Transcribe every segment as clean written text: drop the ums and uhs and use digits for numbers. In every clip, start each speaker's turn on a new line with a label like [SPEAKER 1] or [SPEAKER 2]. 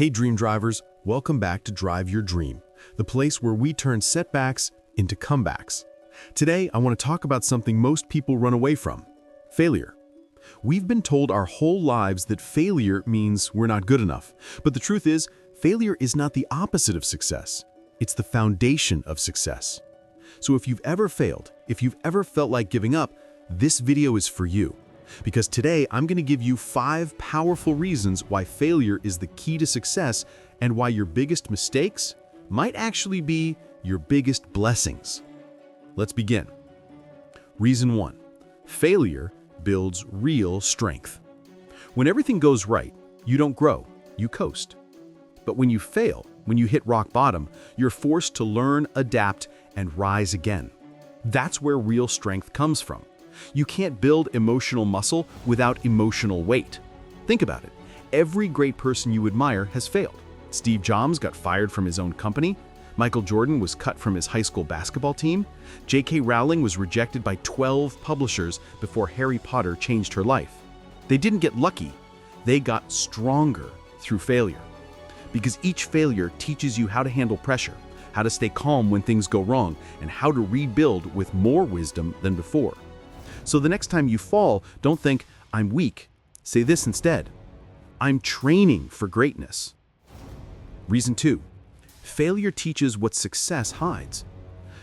[SPEAKER 1] Hey dream drivers, welcome back to Drive Your Dream, the place where we turn setbacks into comebacks. Today, I want to talk about something most people run away from: failure. We've been told our whole lives that failure means we're not good enough. But the truth is, failure is not the opposite of success. It's the foundation of success. So if you've ever failed, if you've ever felt like giving up, this video is for you. Because today, I'm going to give you 5 powerful reasons why failure is the key to success and why your biggest mistakes might actually be your biggest blessings. Let's begin. Reason 1. Failure builds real strength. When everything goes right, you don't grow, you coast. But when you fail, when you hit rock bottom, you're forced to learn, adapt, and rise again. That's where real strength comes from. You can't build emotional muscle without emotional weight. Think about it. Every great person you admire has failed. Steve Jobs got fired from his own company. Michael Jordan was cut from his high school basketball team. J.K. Rowling was rejected by 12 publishers before Harry Potter changed her life. They didn't get lucky. They got stronger through failure. Because each failure teaches you how to handle pressure, how to stay calm when things go wrong, and how to rebuild with more wisdom than before. So the next time you fall, don't think, "I'm weak." Say this instead: "I'm training for greatness." Reason 2. Failure teaches what success hides.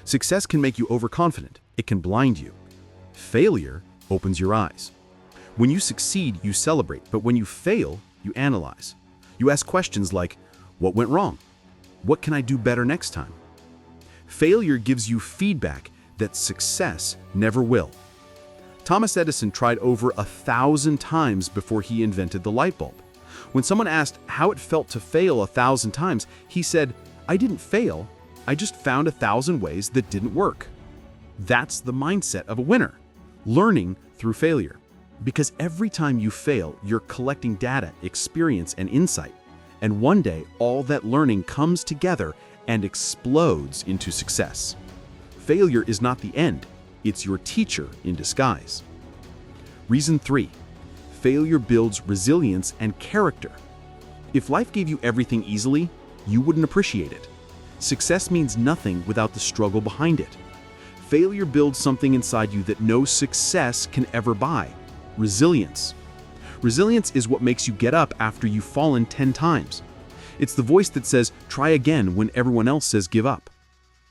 [SPEAKER 1] Success can make you overconfident. It can blind you. Failure opens your eyes. When you succeed, you celebrate, but when you fail, you analyze. You ask questions like, what went wrong? What can I do better next time? Failure gives you feedback that success never will. Thomas Edison tried over 1,000 times before he invented the light bulb. When someone asked how it felt to fail 1,000 times, he said, "I didn't fail, I just found 1,000 ways that didn't work." That's the mindset of a winner, learning through failure. Because every time you fail, you're collecting data, experience, and insight. And one day, all that learning comes together and explodes into success. Failure is not the end. It's your teacher in disguise. Reason 3. Failure builds resilience and character. If life gave you everything easily, you wouldn't appreciate it. Success means nothing without the struggle behind it. Failure builds something inside you that no success can ever buy: resilience. Resilience is what makes you get up after you've fallen 10 times. It's the voice that says, "Try again," when everyone else says, "Give up."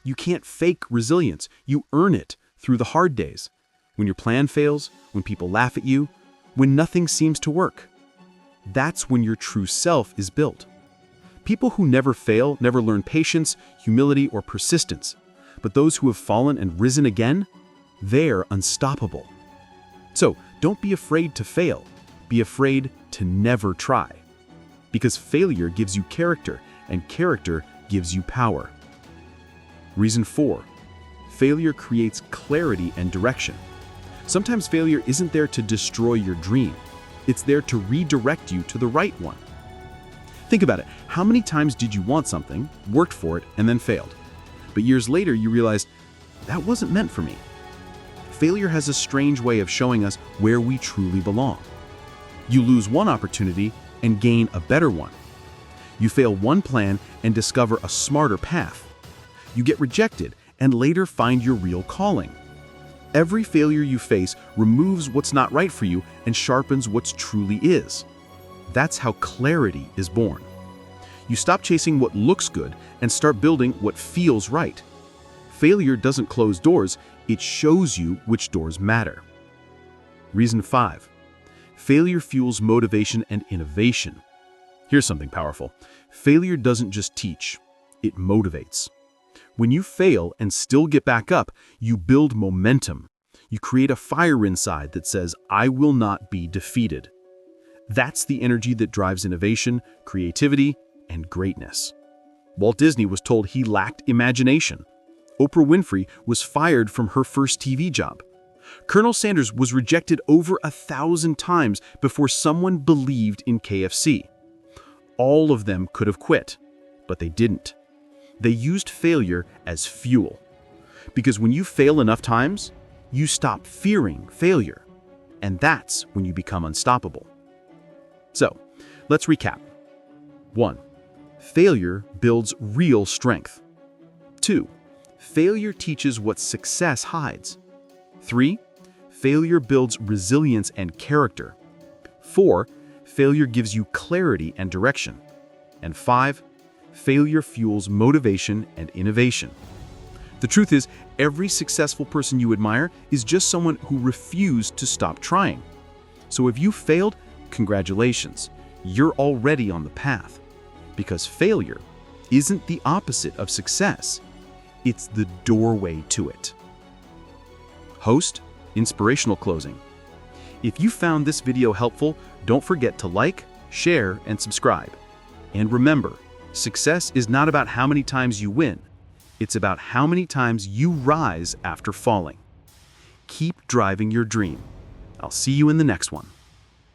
[SPEAKER 1] You can't fake resilience. You earn it through the hard days, when your plan fails, when people laugh at you, when nothing seems to work. That's when your true self is built. People who never fail never learn patience, humility, or persistence. But those who have fallen and risen again, they're unstoppable. So don't be afraid to fail. Be afraid to never try. Because failure gives you character, and character gives you power. Reason 4. Failure creates clarity and direction. Sometimes failure isn't there to destroy your dream. It's there to redirect you to the right one. Think about it. How many times did you want something, worked for it, and then failed? But years later, you realized, that wasn't meant for me. Failure has a strange way of showing us where we truly belong. You lose one opportunity and gain a better one. You fail one plan and discover a smarter path. You get rejected and later find your real calling. Every failure you face removes what's not right for you and sharpens what truly is. That's how clarity is born. You stop chasing what looks good and start building what feels right. Failure doesn't close doors, it shows you which doors matter. Reason 5. Failure fuels motivation and innovation. Here's something powerful. Failure doesn't just teach, it motivates. When you fail and still get back up, you build momentum. You create a fire inside that says, "I will not be defeated." That's the energy that drives innovation, creativity, and greatness. Walt Disney was told he lacked imagination. Oprah Winfrey was fired from her first TV job. Colonel Sanders was rejected over 1,000 times before someone believed in KFC. All of them could have quit, but they didn't. They used failure as fuel. Because when you fail enough times, you stop fearing failure. And that's when you become unstoppable. So, let's recap. 1. Failure builds real strength. 2. Failure teaches what success hides. 3. Failure builds resilience and character. 4. Failure gives you clarity and direction. And 5. Failure fuels motivation and innovation. The truth is, every successful person you admire is just someone who refused to stop trying. So if you failed, congratulations, you're already on the path. Because failure isn't the opposite of success, it's the doorway to it. Host, inspirational closing. If you found this video helpful, don't forget to like, share, and subscribe. And remember, success is not about how many times you win. It's about how many times you rise after falling. Keep driving your dream. I'll see you in the next one.